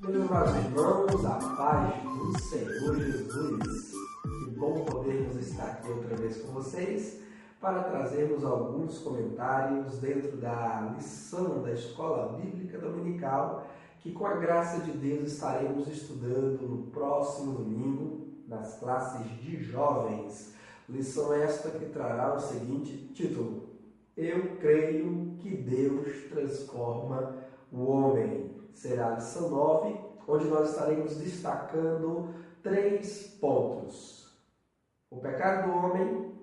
Meus amados irmãos, a paz do Senhor Jesus. Que bom podermos estar aqui outra vez com vocês para trazermos alguns comentários dentro da lição da Escola Bíblica Dominical que, com a graça de Deus, estaremos estudando no próximo domingo nas classes de jovens. Lição esta que trará o seguinte título: Eu creio que Deus transforma o homem. Será a lição 9, onde nós estaremos destacando 3 pontos: o pecado do homem,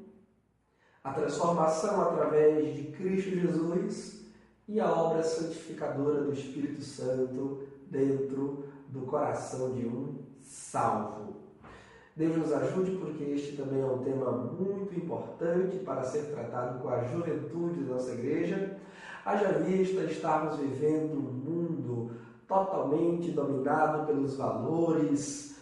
a transformação através de Cristo Jesus e a obra santificadora do Espírito Santo dentro do coração de um salvo. Deus nos ajude, porque este também é um tema muito importante para ser tratado com a juventude da nossa igreja. Haja vista estarmos vivendo um mundo totalmente dominado pelos valores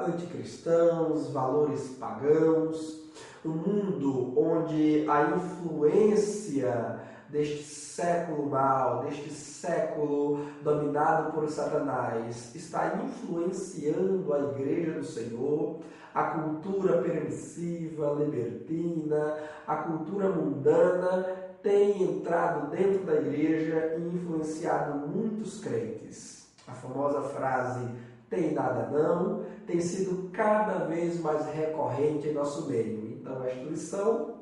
anticristãos, valores pagãos, um mundo onde a influência deste século mal, deste século dominado por Satanás, está influenciando a Igreja do Senhor, a cultura permissiva, libertina, a cultura mundana tem entrado dentro da igreja e influenciado muitos crentes. A famosa frase "tem nada não" tem sido cada vez mais recorrente em nosso meio. Então, esta lição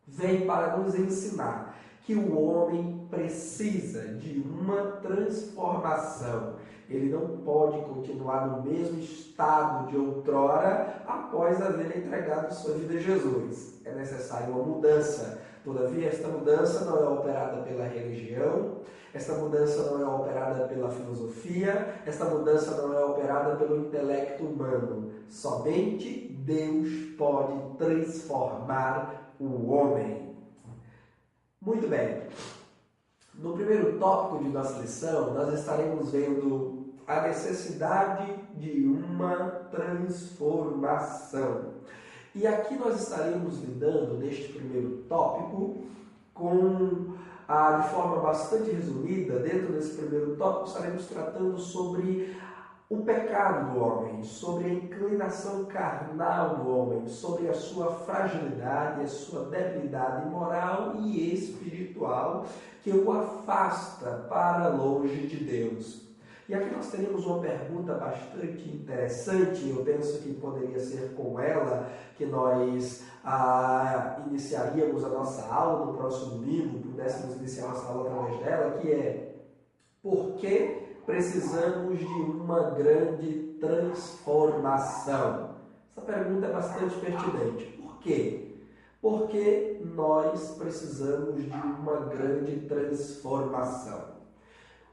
vem para nos ensinar que o homem precisa de uma transformação. Ele não pode continuar no mesmo estado de outrora após haver entregado sua vida a Jesus. É necessária uma mudança. Todavia, esta mudança não é operada pela religião, esta mudança não é operada pela filosofia, esta mudança não é operada pelo intelecto humano. Somente Deus pode transformar o homem. Muito bem. No primeiro tópico de nossa lição, nós estaremos vendo a necessidade de uma transformação. E aqui nós estaremos lidando, neste primeiro tópico, de forma bastante resumida, dentro desse primeiro tópico, estaremos tratando sobre o pecado do homem, sobre a inclinação carnal do homem, sobre a sua fragilidade, a sua debilidade moral e espiritual, que o afasta para longe de Deus. E aqui nós teremos uma pergunta bastante interessante, eu penso que poderia ser com ela que nós iniciaríamos a nossa aula no próximo domingo, pudéssemos iniciar a nossa aula através dela, que é: por que precisamos de uma grande transformação? Essa pergunta é bastante pertinente. Por quê? Porque nós precisamos de uma grande transformação.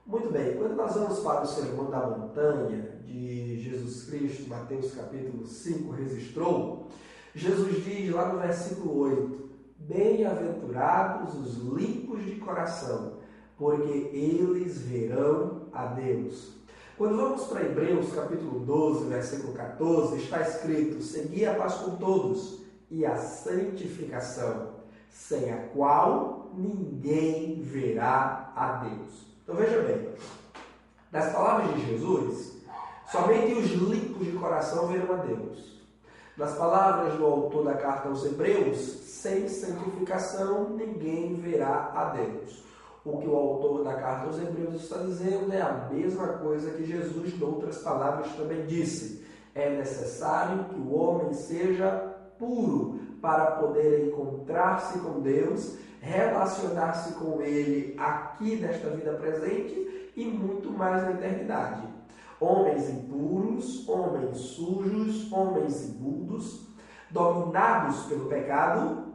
Muito bem, quando nós vamos para o Sermão da Montanha de Jesus Cristo, Mateus capítulo 5, registrou, Jesus diz lá no versículo 8: Bem-aventurados os limpos de coração, porque eles verão a Deus. Quando vamos para Hebreus capítulo 12, versículo 14, está escrito: Segui a paz com todos e a santificação, sem a qual ninguém verá a Deus. Então veja bem, das palavras de Jesus, somente os limpos de coração verão a Deus. Nas palavras do autor da carta aos Hebreus, sem santificação ninguém verá a Deus. O que o autor da carta aos Hebreus está dizendo é a mesma coisa que Jesus, em outras palavras, também disse. É necessário que o homem seja puro para poder encontrar-se com Deus, relacionar-se com Ele aqui nesta vida presente e muito mais na eternidade. Homens impuros, homens sujos, homens imundos, dominados pelo pecado,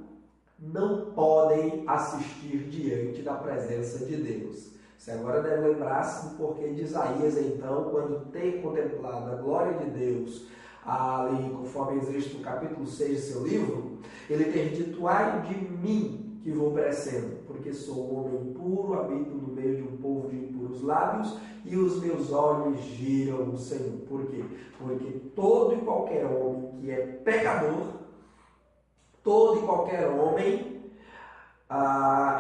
não podem assistir diante da presença de Deus. Você agora deve lembrar-se do porquê de Isaías, então, quando tem contemplado a glória de Deus, ali, conforme existe no capítulo 6 de seu livro, ele tem dito: ai de mim, que vou perecendo, porque sou um homem impuro, habito no meio de um povo de impuros lábios, e os meus olhos giram o Senhor. Por quê? Porque todo e qualquer homem que é pecador, todo e qualquer homem,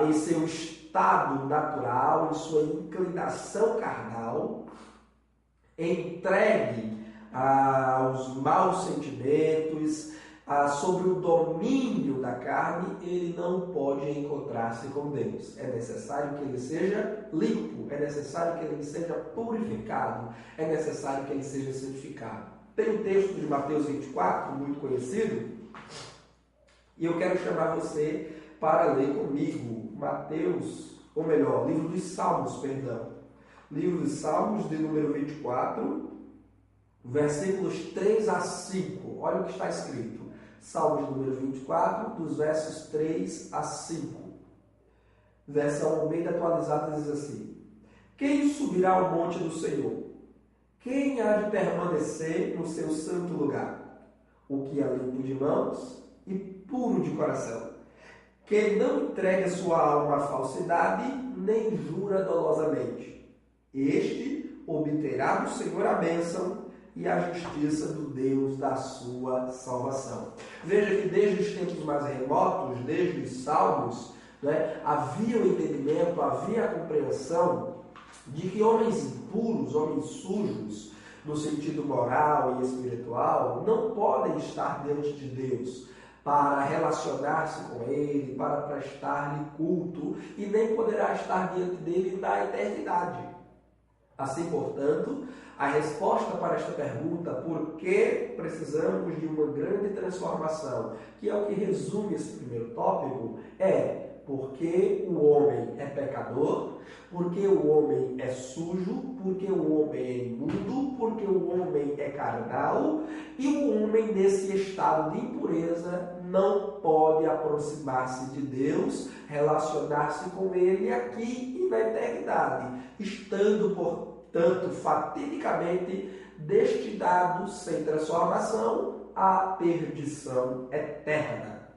em seu estado natural, em sua inclinação carnal, entregue aos maus sentimentos, sobre o domínio da carne, ele não pode encontrar-se com Deus. É necessário que ele seja limpo, é necessário que ele seja purificado, é necessário que ele seja santificado. Tem um texto de Mateus 24, muito conhecido, e eu quero chamar você para ler comigo Mateus, ou melhor, livro dos Salmos, perdão. Livro dos Salmos, de número 24, versículos 3 a 5. Olha o que está escrito. Salmos número 24, dos versos 3 a 5. Versão Almeida atualizada diz assim: Quem subirá ao monte do Senhor? Quem há de permanecer no seu santo lugar? O que é limpo de mãos e puro de coração, que não entrega sua alma à falsidade, nem jura dolosamente. Este obterá do Senhor a bênção e a justiça do Deus da sua salvação. Veja que desde os tempos mais remotos, desde os Salmos, havia o entendimento, havia a compreensão de que homens impuros, homens sujos, no sentido moral e espiritual, não podem estar diante de Deus para relacionar-se com Ele, para prestar-lhe culto, e nem poderá estar diante dele na eternidade. Assim, portanto, a resposta para esta pergunta, por que precisamos de uma grande transformação, que é o que resume esse primeiro tópico, é porque o homem é pecador, porque o homem é sujo, porque o homem é imundo, porque o homem é carnal, e o homem nesse estado de impureza não pode aproximar-se de Deus, relacionar-se com Ele aqui e na eternidade, estando, portanto, fatidicamente destinado, sem transformação, à perdição eterna.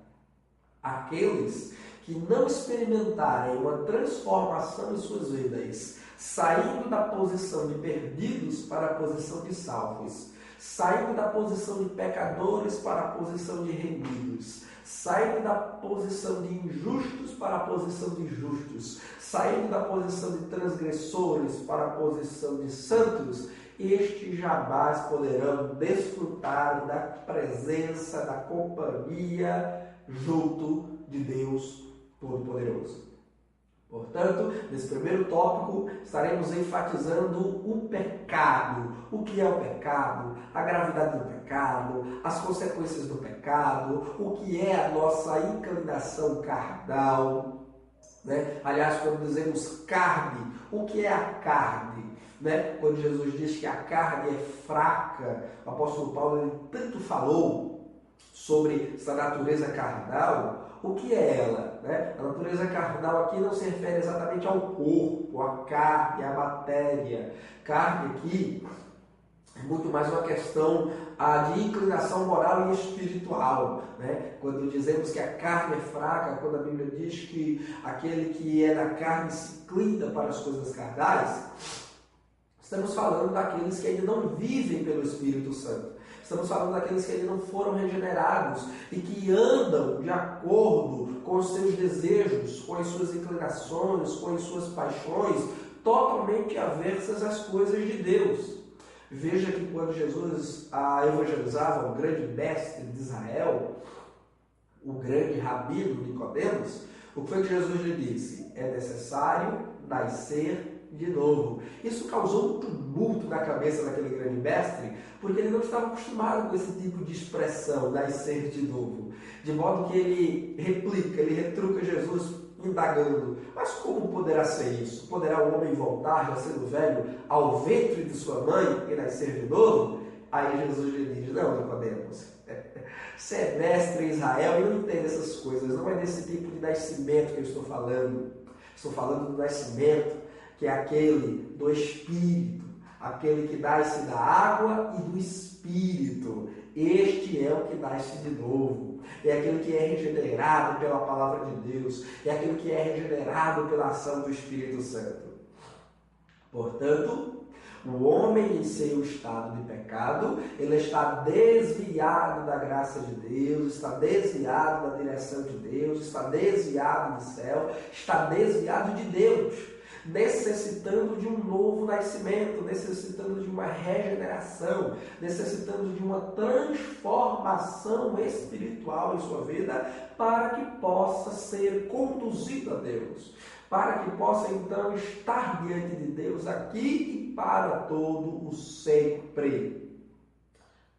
Aqueles que não experimentarem uma transformação em suas vidas, saindo da posição de perdidos para a posição de salvos, saindo da posição de pecadores para a posição de remidos, saindo da posição de injustos para a posição de justos, saindo da posição de transgressores para a posição de santos, estes jamais poderão desfrutar da presença, da companhia junto de Deus Todo-Poderoso. Portanto, nesse primeiro tópico, estaremos enfatizando o pecado. O que é o pecado? A gravidade do pecado, as consequências do pecado, o que é a nossa inclinação carnal. Aliás, quando dizemos carne, o que é a carne? Quando Jesus diz que a carne é fraca, o apóstolo Paulo ele tanto falou sobre essa natureza carnal. O que é ela? A natureza carnal aqui não se refere exatamente ao corpo, à carne, à matéria. Carne aqui é muito mais uma questão de inclinação moral e espiritual. Quando dizemos que a carne é fraca, quando a Bíblia diz que aquele que é da carne se inclina para as coisas carnais, estamos falando daqueles que ainda não vivem pelo Espírito Santo. Estamos falando daqueles que ainda não foram regenerados e que andam de acordo com os seus desejos, com as suas inclinações, com as suas paixões, totalmente aversas às coisas de Deus. Veja que quando Jesus evangelizava o grande mestre de Israel, o grande rabino Nicodemos, o que foi que Jesus lhe disse? É necessário nascer de novo. Isso causou um tumulto na cabeça daquele grande mestre, porque ele não estava acostumado com esse tipo de expressão, nascer de novo. De modo que ele replica, ele retruca Jesus indagando: mas como poderá ser isso? Poderá o homem voltar, já sendo velho, ao ventre de sua mãe e nascer de novo? Aí Jesus lhe diz: não, Nicodemos, você é mestre em Israel e não entende essas coisas. Não é desse tipo de nascimento que eu estou falando. Estou falando do nascimento que é aquele do Espírito, aquele que nasce da água e do Espírito. Este é o que nasce de novo. É aquele que é regenerado pela palavra de Deus. É aquele que é regenerado pela ação do Espírito Santo. Portanto, o homem em seu estado de pecado, ele está desviado da graça de Deus, está desviado da direção de Deus, está desviado do céu, está desviado de Deus, necessitando de um novo nascimento, necessitando de uma regeneração, necessitando de uma transformação espiritual em sua vida para que possa ser conduzido a Deus, para que possa então estar diante de Deus aqui e para todo o sempre.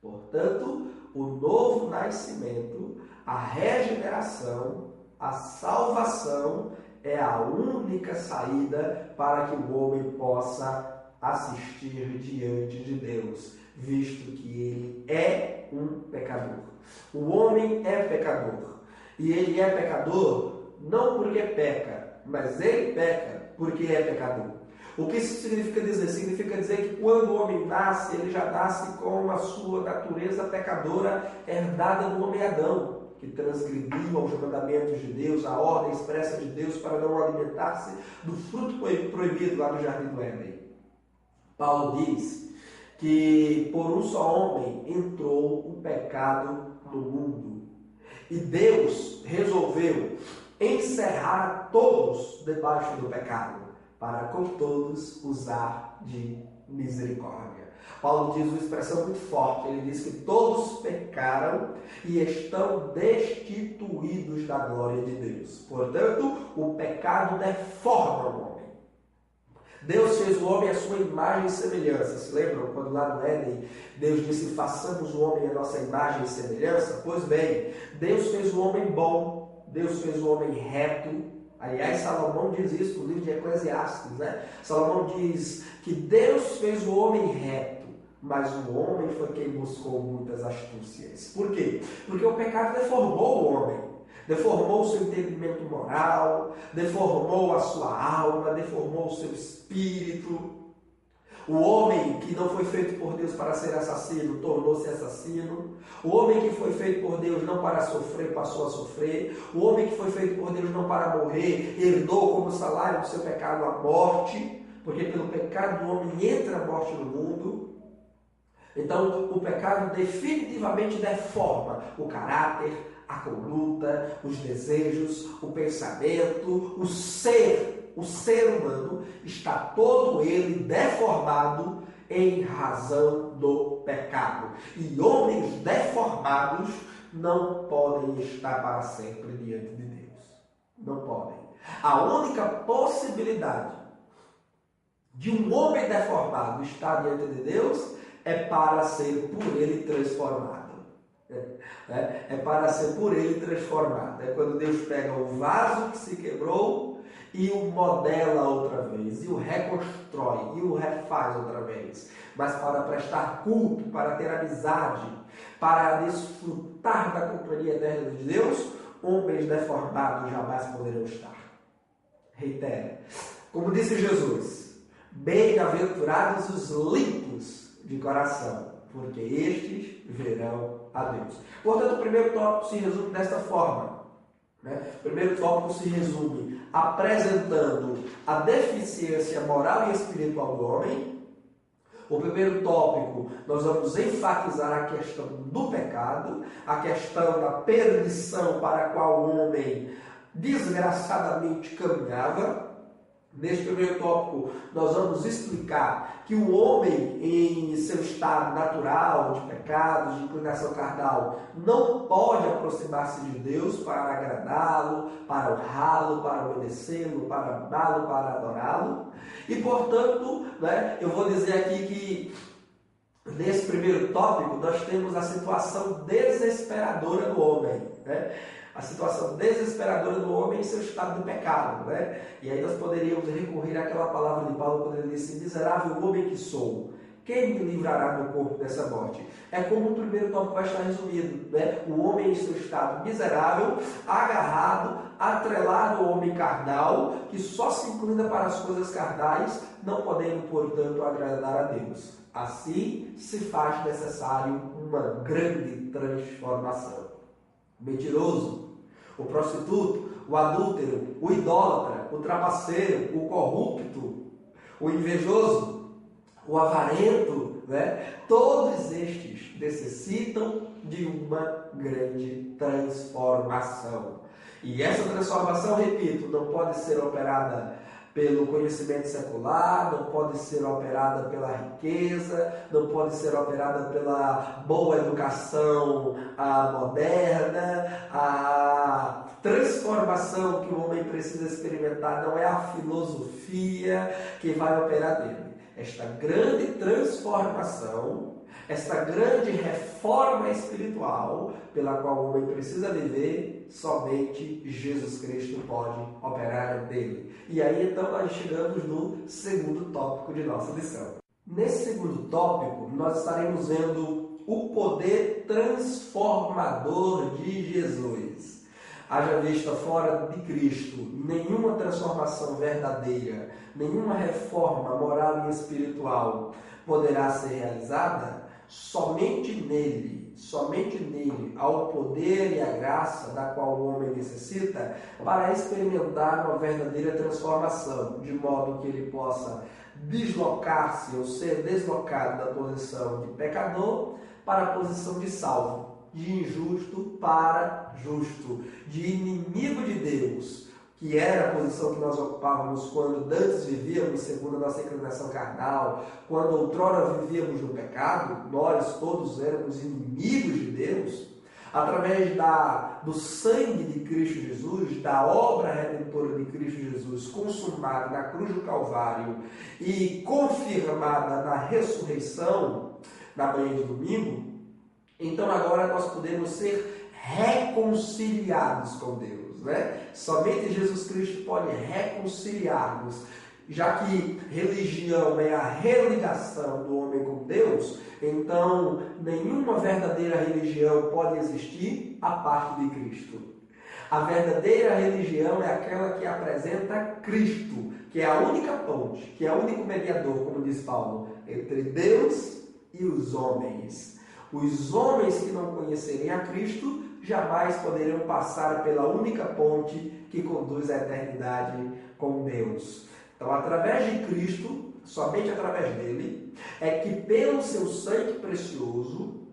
Portanto, o novo nascimento, a regeneração, a salvação é a única saída para que o homem possa assistir diante de Deus, visto que ele é um pecador. O homem é pecador. E ele é pecador não porque peca, mas ele peca porque é pecador. O que isso significa dizer? Significa dizer que quando o homem nasce, ele já nasce com a sua natureza pecadora herdada do homem Adão, que transgrediu aos mandamentos de Deus, a ordem expressa de Deus para não alimentar-se do fruto proibido lá no Jardim do Éden. Paulo diz que por um só homem entrou o pecado no mundo. E Deus resolveu encerrar todos debaixo do pecado, para com todos usar de misericórdia. Paulo diz uma expressão muito forte, ele diz que todos pecaram e estão destituídos da glória de Deus. Portanto, o pecado deforma o homem. Deus fez o homem à sua imagem e semelhança. Se lembram quando lá no Éden Deus disse: façamos o homem à nossa imagem e semelhança? Pois bem, Deus fez o homem bom, Deus fez o homem reto. Aliás, Salomão diz isso no livro de Eclesiastes, né? Salomão diz que Deus fez o homem reto, mas o homem foi quem buscou muitas astúcias. Por quê? Porque o pecado deformou o homem. Deformou o seu entendimento moral, deformou a sua alma, deformou o seu espírito. O homem que não foi feito por Deus para ser assassino, tornou-se assassino. O homem que foi feito por Deus não para sofrer, passou a sofrer. O homem que foi feito por Deus não para morrer, herdou como salário do seu pecado a morte, porque pelo pecado do homem entra a morte no mundo. Então, o pecado definitivamente deforma o caráter, a conduta, os desejos, o pensamento, o ser humano está todo ele deformado em razão do pecado. E homens deformados não podem estar para sempre diante de Deus. Não podem. A única possibilidade de um homem deformado estar diante de Deus é para ser por ele transformado. É para ser por ele transformado. É quando Deus pega o vaso que se quebrou e o modela outra vez, e o reconstrói, e o refaz outra vez. Mas para prestar culto, para ter amizade, para desfrutar da companhia eterna de Deus, homens deformados jamais poderão estar. Reitero, como disse Jesus: bem-aventurados os limpos de coração, porque estes verão a Deus. Portanto, o primeiro tópico se resume desta forma. O primeiro tópico se resume apresentando a deficiência moral e espiritual do homem. O primeiro tópico, nós vamos enfatizar a questão do pecado, a questão da perdição para a qual o homem desgraçadamente caminhava. Neste primeiro tópico, nós vamos explicar que o homem, em seu estado natural de pecado, de inclinação carnal, não pode aproximar-se de Deus para agradá-lo, para honrá-lo, para obedecê-lo, para amá-lo, para adorá-lo. E, portanto, eu vou dizer aqui que nesse primeiro tópico nós temos a situação desesperadora do homem, a situação desesperadora do homem em seu estado de pecado, E aí nós poderíamos recorrer àquela palavra de Paulo quando ele disse: miserável homem que sou, Quem me livrará do corpo dessa morte? É como o primeiro tópico vai estar resumido, né? O homem em seu estado miserável, agarrado, atrelado ao homem carnal, que só se inclina para as coisas carnais, não podendo, portanto, agradar a Deus. Assim se faz necessário uma grande transformação. O mentiroso, o prostituto, o adúltero, o idólatra, o trapaceiro, o corrupto, o invejoso, o avarento, né? Todos estes necessitam de uma grande transformação. E essa transformação, repito, não pode ser operada pelo conhecimento secular, não pode ser operada pela riqueza, não pode ser operada pela boa educação moderna. A transformação que o homem precisa experimentar não é a filosofia que vai operar nele. Esta grande transformação, esta grande reforma espiritual pela qual o homem precisa viver, somente Jesus Cristo pode operar nele. E aí então nós chegamos no segundo tópico de nossa lição. Nesse segundo tópico, nós estaremos vendo o poder transformador de Jesus. Haja vista fora de Cristo nenhuma transformação verdadeira, nenhuma reforma moral e espiritual poderá ser realizada. Somente nele há o poder e a graça da qual o homem necessita para experimentar uma verdadeira transformação, de modo que ele possa deslocar-se ou ser deslocado da posição de pecador para a posição de salvo, de injusto para justo, de inimigo de Deus, que era a posição que nós ocupávamos quando antes vivíamos segundo a nossa inclinação carnal, quando outrora vivíamos no pecado. Nós todos éramos inimigos de Deus. Através do sangue de Cristo Jesus, da obra redentora de Cristo Jesus, consumada na cruz do Calvário e confirmada na ressurreição, na manhã de domingo, então agora nós podemos ser reconciliados com Deus. Né? Somente Jesus Cristo pode reconciliar-nos, já que religião é a religação do homem com Deus. Então nenhuma verdadeira religião pode existir à parte de Cristo. A verdadeira religião é aquela que apresenta Cristo, que é a única ponte, que é o único mediador, como diz Paulo, entre Deus e os homens. Os homens que não conhecerem a Cristo jamais poderão passar pela única ponte que conduz à eternidade com Deus. Então, através de Cristo, somente através dele, é que pelo seu sangue precioso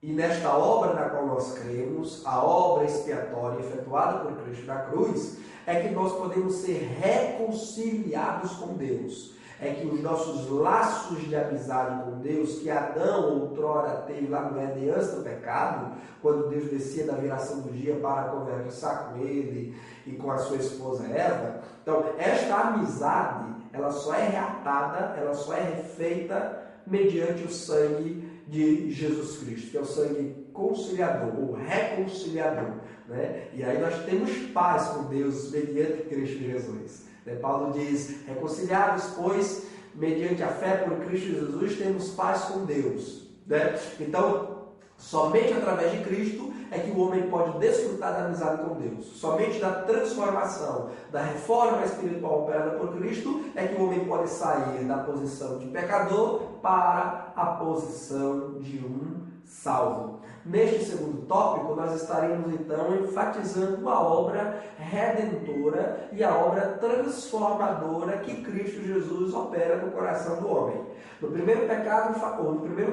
e nesta obra na qual nós cremos, a obra expiatória efetuada por Cristo na cruz, é que nós podemos ser reconciliados com Deus. É que os nossos laços de amizade com Deus, que Adão outrora teve lá no Éden antes do pecado, quando Deus descia da viração do dia para conversar com ele e com a sua esposa Eva. Então, esta amizade, ela só é reatada, ela só é refeita mediante o sangue de Jesus Cristo, que é o sangue conciliador, ou reconciliador. Né? E aí nós temos paz com Deus mediante Cristo Jesus. Paulo diz: reconciliados, pois, mediante a fé por Cristo Jesus, temos paz com Deus. Né? Então, somente através de Cristo é que o homem pode desfrutar da amizade com Deus. Somente da transformação, da reforma espiritual operada por Cristo, é que o homem pode sair da posição de pecador para a posição de um salvo. Neste segundo tópico, nós estaremos então enfatizando a obra redentora e a obra transformadora que Cristo Jesus opera no coração do homem. No primeiro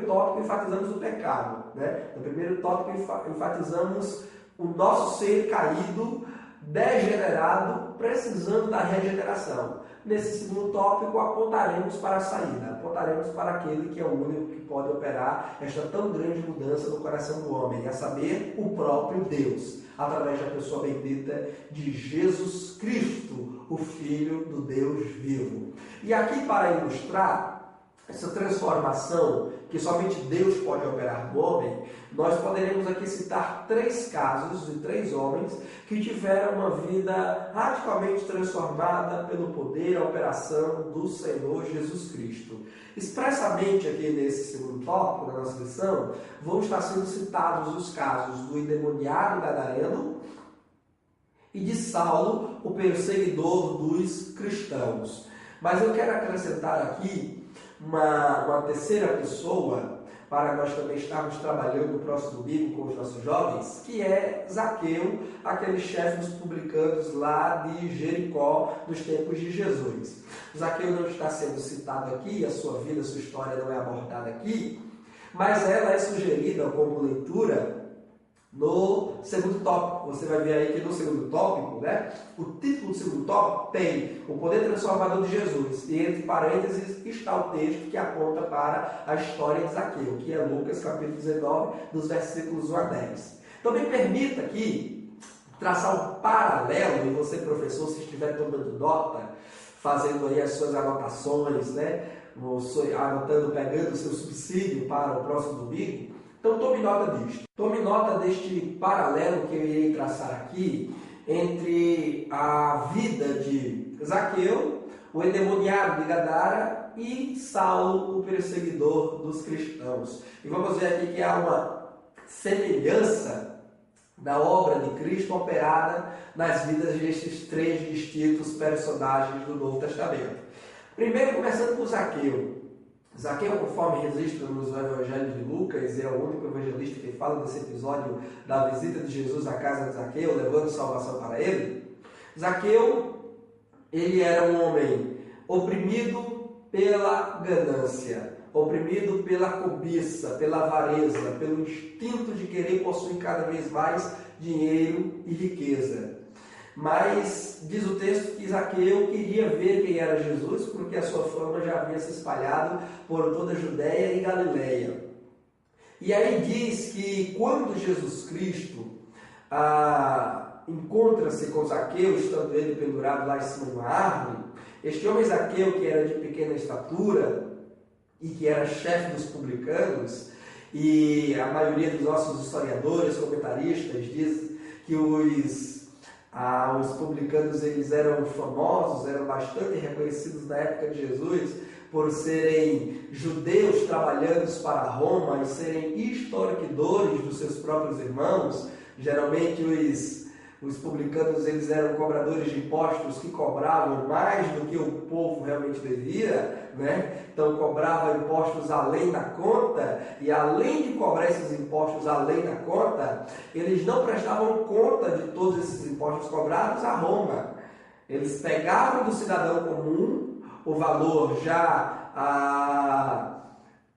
tópico, enfatizamos o pecado. Né? No primeiro tópico, enfatizamos o nosso ser caído, degenerado, precisando da regeneração. Nesse segundo tópico, apontaremos para a saída, apontaremos para aquele que é o único que pode operar esta tão grande mudança no coração do homem, a saber, o próprio Deus, através da pessoa bendita de Jesus Cristo, o Filho do Deus vivo. E aqui, para ilustrar essa transformação que somente Deus pode operar no homem, nós poderemos aqui citar 3 casos de 3 homens que tiveram uma vida radicalmente transformada pelo poder e a operação do Senhor Jesus Cristo. Expressamente aqui nesse segundo tópico da nossa lição, vão estar sendo citados os casos do endemoniado gadareno e de Saulo, o perseguidor dos cristãos. Mas eu quero acrescentar aqui uma terceira pessoa, para nós também estarmos trabalhando no próximo domingo com os nossos jovens, que é Zaqueu, aquele chefe dos publicanos lá de Jericó, dos tempos de Jesus. Zaqueu não está sendo citado aqui, a sua vida, a sua história não é abordada aqui, mas ela é sugerida como leitura no segundo tópico. Você vai ver aí que no segundo tópico, né, o título do segundo tópico tem o poder transformador de Jesus, e entre parênteses está o texto que aponta para a história de Zaqueu, que é Lucas capítulo 19, dos versículos 1 a 10. Então me permita aqui traçar um paralelo, e você, professor, se estiver tomando nota, fazendo aí as suas anotações, né, anotando, pegando o seu subsídio para o próximo domingo. Então tome nota disto. Tome nota deste paralelo que eu irei traçar aqui entre a vida de Zaqueu, o endemoniado de Gadara, e Saulo, o perseguidor dos cristãos. E vamos ver aqui que há uma semelhança da obra de Cristo operada nas vidas destes 3 distintos personagens do Novo Testamento. Primeiro, começando por Zaqueu. Zaqueu, conforme registra nos evangelhos de Lucas, é o único evangelista que fala desse episódio da visita de Jesus à casa de Zaqueu, levando salvação para ele. Zaqueu, ele era um homem oprimido pela ganância, oprimido pela cobiça, pela avareza, pelo instinto de querer possuir cada vez mais dinheiro e riqueza. Mas diz o texto que Zaqueu queria ver quem era Jesus, porque a sua fama já havia se espalhado por toda a Judéia e Galileia. E aí diz que quando Jesus Cristo encontra-se com Zaqueu, estando ele pendurado lá em cima de uma árvore, este homem Zaqueu, que era de pequena estatura e que era chefe dos publicanos, e a maioria dos nossos historiadores, comentaristas, diz que os publicanos eles eram famosos, eram bastante reconhecidos na época de Jesus por serem judeus trabalhando para Roma e serem historiadores dos seus próprios irmãos. Geralmente os publicanos eles eram cobradores de impostos que cobravam mais do que o povo realmente devia, né? Então cobrava impostos além da conta, e além de cobrar esses impostos além da conta, eles não prestavam conta de todos esses impostos cobrados a Roma. Eles pegavam do cidadão comum o valor já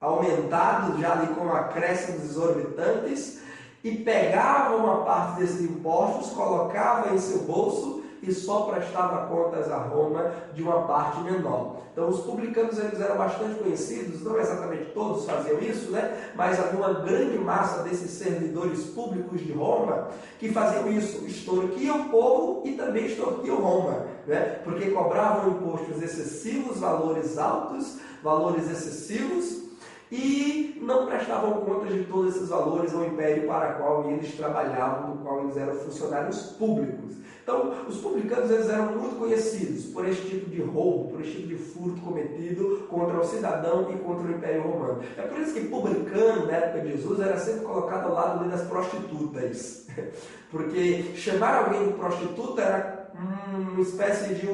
aumentado, já ali com acréscimos exorbitantes, e pegava uma parte desses impostos, colocava em seu bolso e só prestava contas a Roma de uma parte menor. Então os publicanos eles eram bastante conhecidos, não exatamente todos faziam isso, né? Mas havia uma grande massa desses servidores públicos de Roma que faziam isso, extorquiam o povo e também extorquiam Roma, né? Porque cobravam impostos excessivos, valores altos, valores excessivos, e não prestavam conta de todos esses valores ao império para o qual eles trabalhavam, do qual eles eram funcionários públicos. Então, os publicanos eles eram muito conhecidos por este tipo de roubo, por este tipo de furto cometido contra o cidadão e contra o Império Romano. É por isso que publicano, na época de Jesus, era sempre colocado ao lado das prostitutas. Porque chamar alguém de prostituta era uma espécie de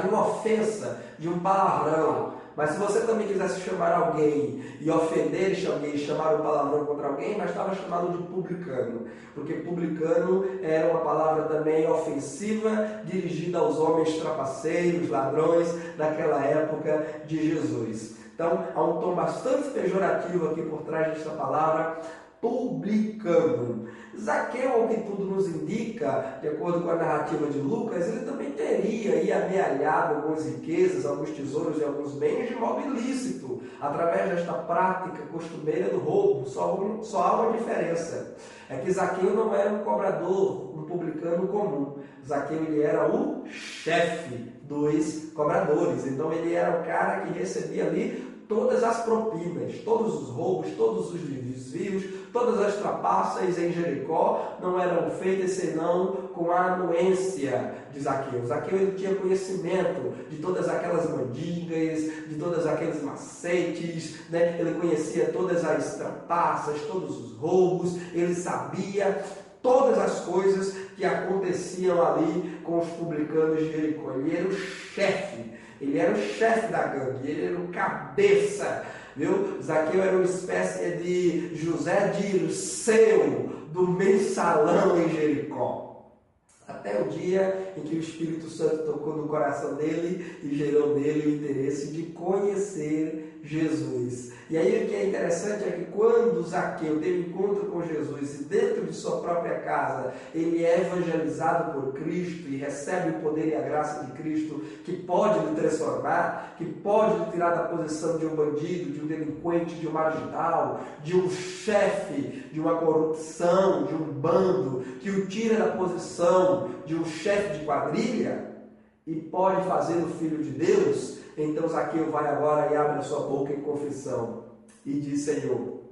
uma ofensa, de um palavrão. Mas se você também quisesse chamar alguém e ofender alguém, chamar um palavrão contra alguém, mas estava chamado de publicano. Porque publicano era uma palavra também ofensiva, dirigida aos homens trapaceiros, ladrões, daquela época de Jesus. Então, há um tom bastante pejorativo aqui por trás desta palavra, publicano. Zaqueu, ao que tudo nos indica, de acordo com a narrativa de Lucas, ele também teria amealhado algumas riquezas, alguns tesouros e alguns bens de modo ilícito, através desta prática costumeira do roubo. Só há uma diferença, é que Zaqueu não era um cobrador, um publicano comum. Zaqueu ele era o chefe dos cobradores, então ele era o cara que recebia ali todas as propinas, todos os roubos, todos os desvios, todas as trapaças em Jericó não eram feitas senão com a anuência de Zaqueu. Zaqueu ele tinha conhecimento de todas aquelas mandingas, de todos aqueles macetes, né? Ele conhecia todas as trapaças, todos os roubos, ele sabia todas as coisas que aconteciam ali com os publicanos de Jericó. Ele era o chefe. Ele era o chefe da gangue, ele era o cabeça, viu? Zaqueu era uma espécie de José Dirceu do mensalão em Jericó. Até o dia em que o Espírito Santo tocou no coração dele e gerou nele o interesse de conhecer Jesus. E aí o que é interessante é que quando Zaqueu teve encontro com Jesus e dentro de sua própria casa ele é evangelizado por Cristo e recebe o poder e a graça de Cristo que pode lhe transformar, que pode lhe tirar da posição de um bandido, de um delinquente, de um marginal, de um chefe, de uma corrupção, de um bando, que o tira da posição de um chefe de quadrilha e pode fazê-lo filho de Deus. Então Zaqueu vai agora e abre a sua boca em confissão e diz: Senhor,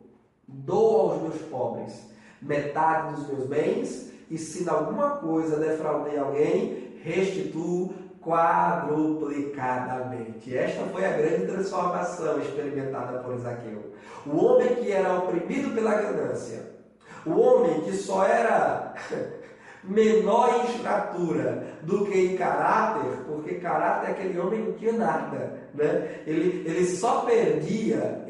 dou aos meus pobres metade dos meus bens, e se em alguma coisa defraudei alguém, restituo quadruplicadamente. Esta foi a grande transformação experimentada por Zaqueu. O homem que era oprimido pela ganância, o homem que só era menor em estatura do que em caráter, porque caráter é aquele homem que não tinha nada, né? Ele só perdia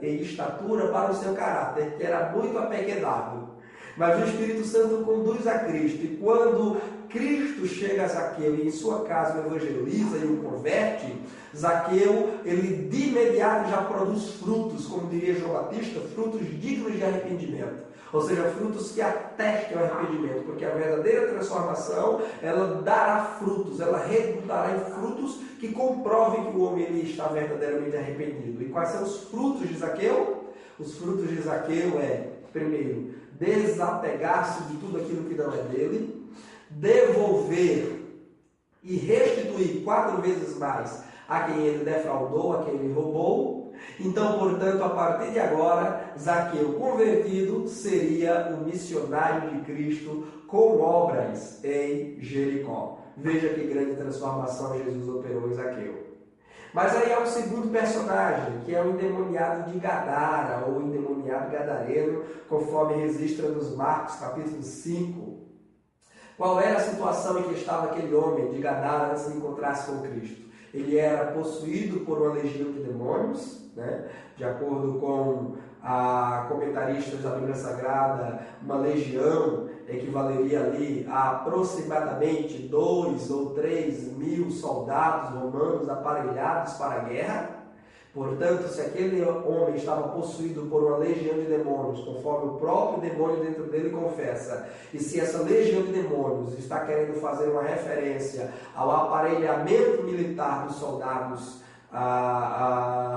em estatura para o seu caráter, que era muito apequenado. Mas o Espírito Santo conduz a Cristo, e quando Cristo chega a Zaqueu e em sua casa o evangeliza e o converte, Zaqueu, ele de imediato já produz frutos, como diria João Batista, frutos dignos de arrependimento. Ou seja, frutos que atestem o arrependimento, porque a verdadeira transformação, ela dará frutos, ela redundará em frutos que comprovem que o homem ele está verdadeiramente arrependido. E quais são os frutos de Zaqueu? Os frutos de Zaqueu é, primeiro, desapegar-se de tudo aquilo que não é dele, devolver e restituir 4 vezes mais a quem ele defraudou, a quem ele roubou. Então, portanto, a partir de agora, Zaqueu convertido seria o missionário de Cristo com obras em Jericó. Veja que grande transformação Jesus operou em Zaqueu. Mas aí há um segundo personagem, que é o endemoniado de Gadara, ou endemoniado gadareno, conforme registra nos Marcos, capítulo 5. Qual era a situação em que estava aquele homem de Gadara antes de encontrar-se com Cristo? Ele era possuído por uma legião de demônios, né? De acordo com comentaristas da Bíblia Sagrada, uma legião equivaleria ali a aproximadamente 2 ou 3 mil soldados romanos aparelhados para a guerra. Portanto, se aquele homem estava possuído por uma legião de demônios, conforme o próprio demônio dentro dele confessa, e se essa legião de demônios está querendo fazer uma referência ao aparelhamento militar dos soldados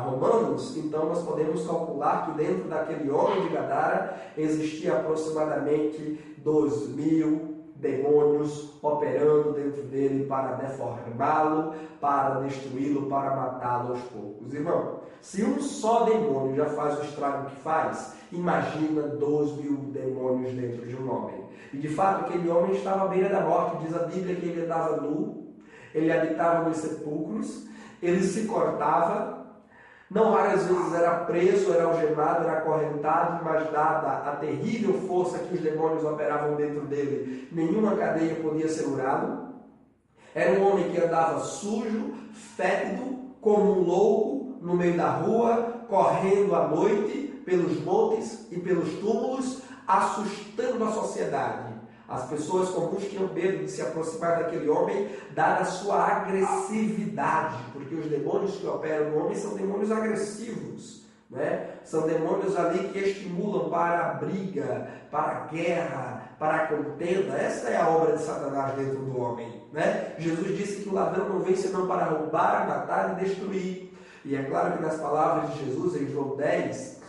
romanos, então nós podemos calcular que dentro daquele homem de Gadara existia aproximadamente 2.000 demônios operando dentro dele para deformá-lo, para destruí-lo, para matá-lo aos poucos. Irmão, se um só demônio já faz o estrago que faz, imagina 2.000 demônios dentro de um homem. E de fato aquele homem estava à beira da morte. Diz a Bíblia que ele andava nu, ele habitava nos sepulcros, ele se cortava, não raras vezes era preso, era algemado, era acorrentado, mas dada a terrível força que os demônios operavam dentro dele, nenhuma cadeia podia segurá-lo. Era um homem que andava sujo, fétido, como um louco, no meio da rua, correndo à noite pelos montes e pelos túmulos, assustando a sociedade. As pessoas comuns tinham medo de se aproximar daquele homem, dada a sua agressividade, porque os demônios que operam no homem são demônios agressivos, né? São demônios ali que estimulam para a briga, para a guerra, para a contenda. Essa é a obra de Satanás dentro do homem, né? Jesus disse que o ladrão não vem senão para roubar, matar e destruir. E é claro que nas palavras de Jesus, em João 10,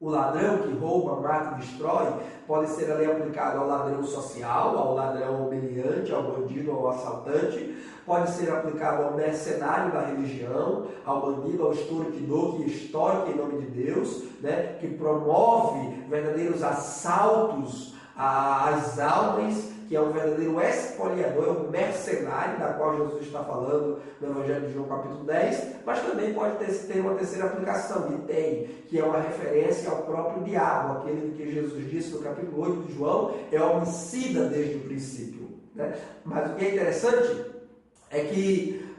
O ladrão que rouba, mata e destrói pode ser ali aplicado ao ladrão social, ao ladrão humilhante, ao bandido, ao assaltante. Pode ser aplicado ao mercenário da religião, ao bandido, ao extorquidor que extorque em nome de Deus, né? Que promove verdadeiros assaltos às almas, que é um verdadeiro espoliador, é um mercenário, da qual Jesus está falando no Evangelho de João capítulo 10, mas também pode ter uma terceira aplicação, e tem, que é uma referência ao próprio diabo, aquele que Jesus disse no capítulo 8 de João, é homicida desde o princípio. Né? Mas o que é interessante é que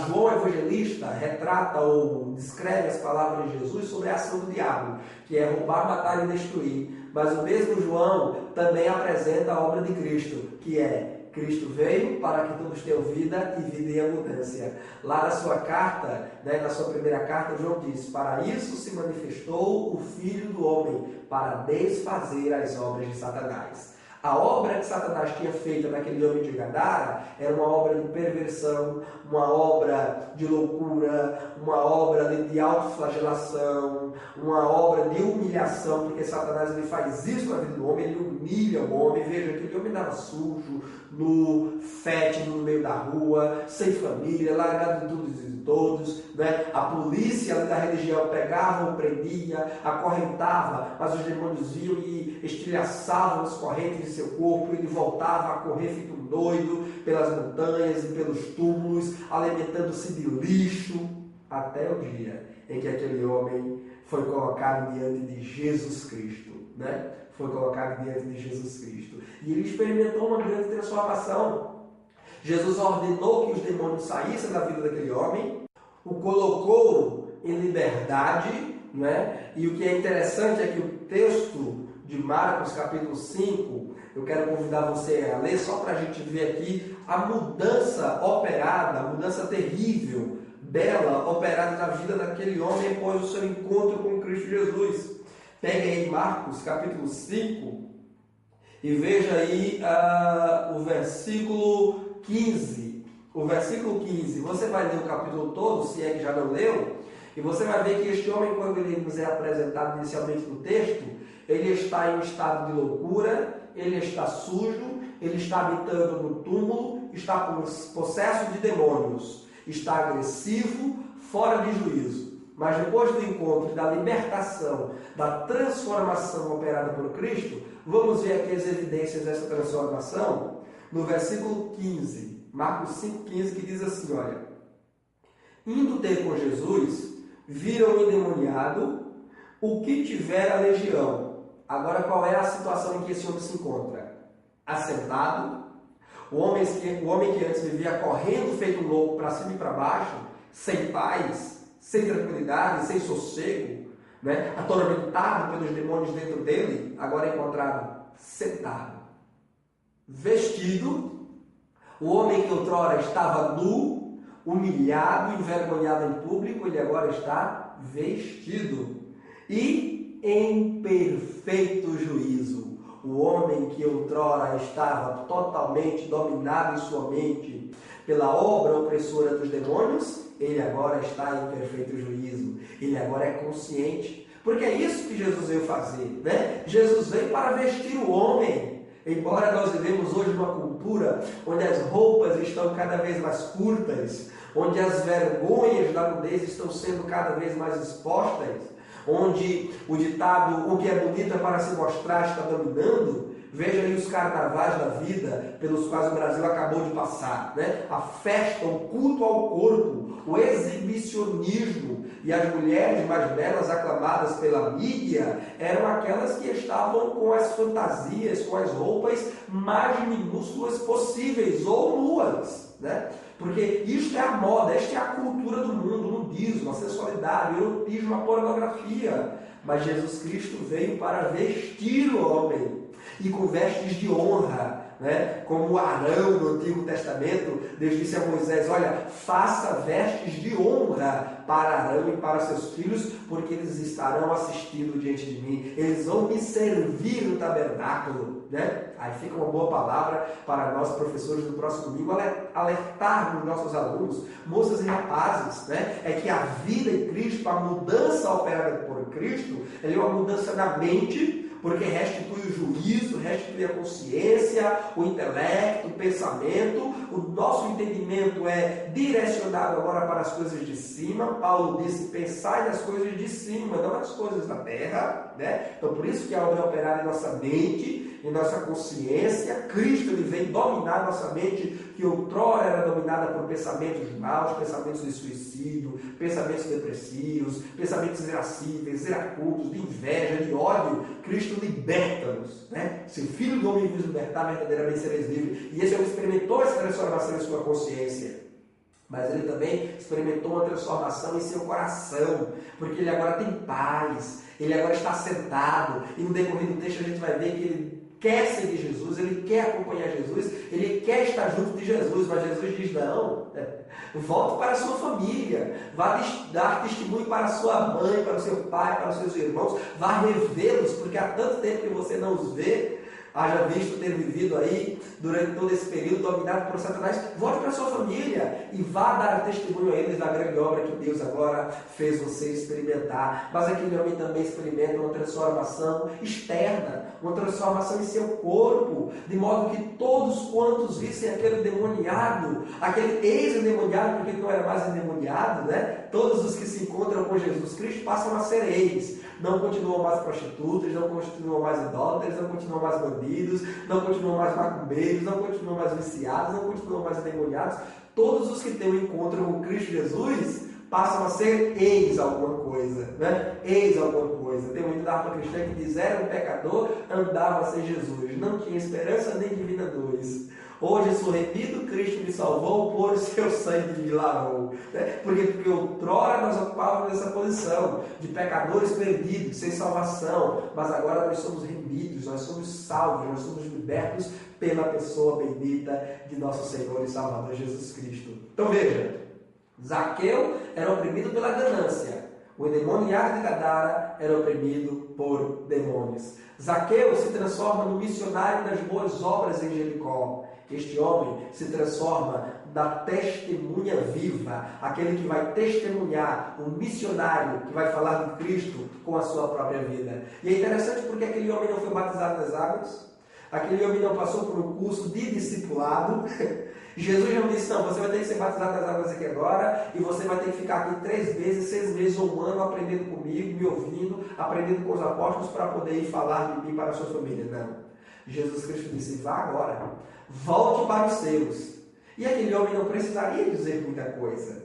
João Evangelista retrata ou descreve as palavras de Jesus sobre a ação do diabo, que é roubar, matar e destruir. Mas o mesmo João também apresenta a obra de Cristo, que é: Cristo veio para que todos tenham vida e vida em abundância. Lá na sua carta, né, na sua primeira carta, João diz: para isso se manifestou o Filho do Homem, para desfazer as obras de Satanás. A obra que Satanás tinha feito naquele homem de Gadara era uma obra de perversão, uma obra de loucura, uma obra de autoflagelação, uma obra de humilhação, porque Satanás ele faz isso na vida do homem, ele humilha o homem. Veja, aquele homem andava sujo, nu, fétido no meio da rua, sem família, largado de todos e de todos, né? A polícia da religião pegava, o prendia, acorrentava, mas os demônios vinham e estilhaçavam as correntes de seu corpo, ele voltava a correr feito um doido pelas montanhas e pelos túmulos, alimentando-se de lixo, até o dia em que aquele homem foi colocado diante de Jesus Cristo, né? Foi colocado diante de Jesus Cristo. E ele experimentou uma grande transformação. Jesus ordenou que os demônios saíssem da vida daquele homem, o colocou em liberdade, né? E o que é interessante é que o texto de Marcos, capítulo 5, eu quero convidar você a ler, só para a gente ver aqui a mudança operada, a mudança terrível, bela, operada na vida daquele homem após o seu encontro com Cristo Jesus. Pegue aí Marcos, capítulo 5, e veja aí o versículo 15. O versículo 15, você vai ler o capítulo todo, se é que já não leu, e você vai ver que este homem, quando ele nos é apresentado inicialmente no texto, ele está em um estado de loucura, ele está sujo, ele está habitando no túmulo, está possesso de demônios, está agressivo, fora de juízo. Mas depois do encontro, da libertação, da transformação operada por Cristo, vamos ver aqui as evidências dessa transformação no versículo 15, Marcos 5,15, que diz assim, olha: indo ter com Jesus, viram o endemoniado, o que tiver a legião. Agora, qual é a situação em que esse homem se encontra? Assentado, o homem que antes vivia correndo feito um louco para cima e para baixo, sem paz, sem tranquilidade, sem sossego, né? Atormentado pelos demônios dentro dele, agora é encontrado sentado, vestido. O homem que outrora estava nu, humilhado, envergonhado em público, ele agora está vestido e em perfeito juízo. O homem que outrora estava totalmente dominado em sua mente pela obra opressora dos demônios, ele agora está em perfeito juízo. Ele agora é consciente. Porque é isso que Jesus veio fazer, né? Jesus veio para vestir o homem. Embora nós vivemos hoje numa cultura onde as roupas estão cada vez mais curtas, onde as vergonhas da nudez estão sendo cada vez mais expostas, onde o ditado, o que é bonito é para se mostrar, está dominando. Veja aí os carnavais da vida pelos quais o Brasil acabou de passar, né? A festa, o culto ao corpo, o exibicionismo, e as mulheres mais belas aclamadas pela mídia eram aquelas que estavam com as fantasias, com as roupas mais minúsculas possíveis, ou nuas, né? Porque isto é a moda, esta é a cultura do mundo, o nudismo, a sensualidade, o erotismo, a pornografia. Mas Jesus Cristo veio para vestir o homem, e com vestes de honra, né? Como Arão no Antigo Testamento, Deus disse a Moisés: olha, faça vestes de honra para Arão e para seus filhos, porque eles estarão assistindo diante de mim, eles vão me servir no tabernáculo, né? Aí fica uma boa palavra para nós, professores, no próximo domingo, alertarmos nossos alunos, moças e rapazes, né? É que a vida em Cristo, a mudança operada por Cristo, ela é uma mudança na mente, porque restitui o juízo, restitui a consciência, o intelecto, o pensamento. O nosso entendimento é direcionado agora para as coisas de cima. Paulo disse: pensai nas coisas de cima, não nas coisas da terra, né? Então por isso que a obra é operada em nossa mente, em nossa consciência. Cristo, ele vem dominar nossa mente, que outrora era dominada por pensamentos maus, pensamentos de suicídio, pensamentos depressivos, pensamentos irascíveis, iracundos, de inveja, de ódio. Cristo liberta-nos, né? Se o Filho do Homem vos libertar, verdadeiramente sereis livres. E esse homem experimentou essa transformação em sua consciência, mas ele também experimentou uma transformação em seu coração, porque ele agora tem paz, ele agora está sentado, e no decorrer do texto a gente vai ver que ele quer seguir Jesus, ele quer acompanhar Jesus, ele quer estar junto de Jesus, mas Jesus diz: não, volte para a sua família, vá dar testemunho para a sua mãe, para o seu pai, para os seus irmãos, vá revê-los, porque há tanto tempo que você não os vê, haja visto ter vivido aí durante todo esse período dominado por Satanás. Volte para a sua família e vá dar testemunho a eles da grande obra que Deus agora fez você experimentar. Mas aquele homem também experimenta uma transformação externa, uma transformação em seu corpo, de modo que todos quantos vissem aquele endemoniado, aquele ex-endemoniado, porque ele não era mais endemoniado, né? Todos os que se encontram com Jesus Cristo passam a ser ex. Não continuam mais prostitutas, não continuam mais idólatras, não continuam mais bandidos, não continuam mais macumbeiros, não continuam mais viciados, não continuam mais endemoniados. Todos os que têm um encontro com Cristo Jesus passam a ser ex alguma coisa, né? Ex alguma coisa. Tem um hino da harpa cristã que diz: era um pecador, andava sem Jesus, não tinha esperança nem divina luz. Hoje sou remido, Cristo me salvou, por o seu sangue me lavou. Porque outrora nós ocupávamos essa posição de pecadores perdidos, sem salvação, mas agora nós somos remidos, nós somos salvos, nós somos libertos pela pessoa bendita de nosso Senhor e Salvador Jesus Cristo. Então veja, Zaqueu era oprimido pela ganância. O endemoniado de Gadara era oprimido por demônios. Zaqueu se transforma no missionário das boas obras em Jericó. Este homem se transforma na testemunha viva, aquele que vai testemunhar, um missionário que vai falar de Cristo com a sua própria vida. E é interessante porque aquele homem não foi batizado nas águas, aquele homem não passou por um curso de discipulado. Jesus já me disse: não, você vai ter que ser batizado nas águas aqui agora, e você vai ter que ficar aqui 3 meses, 6 meses ou 1 ano aprendendo comigo, me ouvindo, aprendendo com os apóstolos para poder ir falar de mim para a sua família. Não. Jesus Cristo disse: vá agora, volte para os seus. E aquele homem não precisaria dizer muita coisa.